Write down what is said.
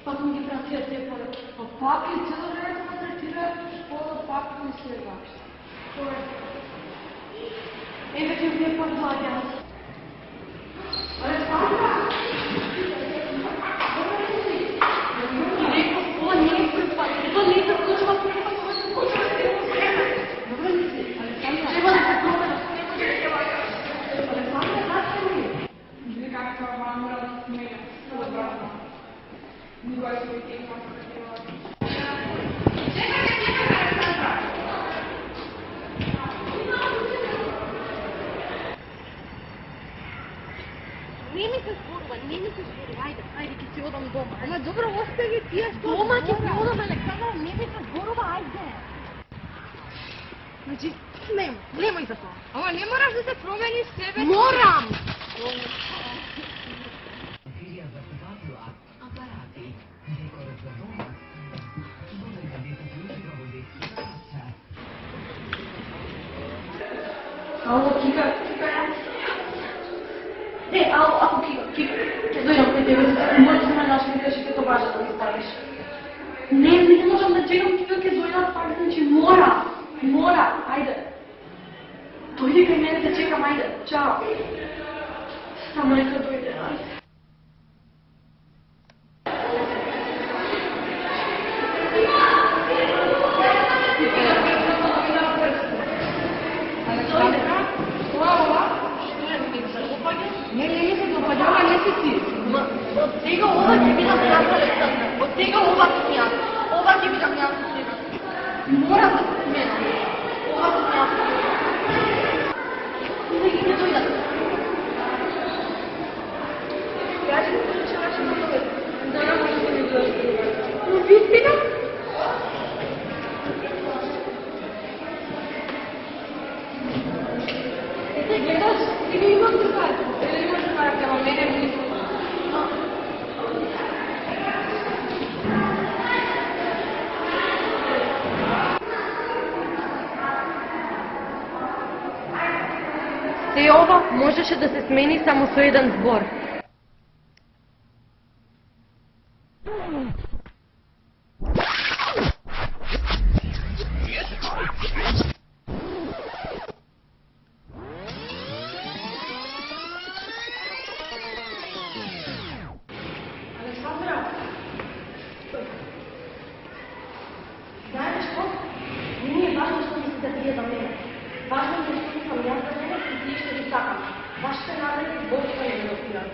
Пак ми ги вратија тие пари. А пак и цело време ме третира школа, пак не се враща. Тоа е. Еве ќе вие пак доаѓаат. Александра! Ова не е прв пат. Тоа не е заклучува прв пат. Добре ли си? Александра? Треба да се промена. Александра, зашто ли? Никаква вам рада с мене. Одвратно. Никога се ви текла с такива. Чекайте, Александра! Не ми се зборува, ајде, ќе си одам дома. Ама добро, остави тие што дома ќе си одам, Александра, не ми се зборува, ајде. Значи, немој за тоа. Ама не мораш да се промениш себе. Морам! Ало, Кика. Ало, ако Кика, ќе дојдам кај тебе, може да ме нашли, ќе тоа важа да ми ставиш. Не можам да чекам, Кика ќе дојдат пак, значи мора, ајде. Дојди кај мене да чекам, ајде, чао. Само нека дојде, ајде. Не ми се допаѓа, ама не си ти. Од сега ова ќе бидам јас, Александра. Од сега ова сум јас. Ова ќе бидам јас од сега. Мора да се сменам. Ова сум јас. Не ги не дојдат. Кажи ми што рече на тоа. Да, може да ми дојдат. Но вистина? Ете, гледаш, ти ми имаш другај. Или имаш да кажа, ама мене ми не Се ова можеше да се смени само со еден збор. Александра, знаеш што? Не е важно што мислите да тие за мене. Важно е што сум јас за мене и тие што ги сакам. Вашите нагледи Бог што не ми опират.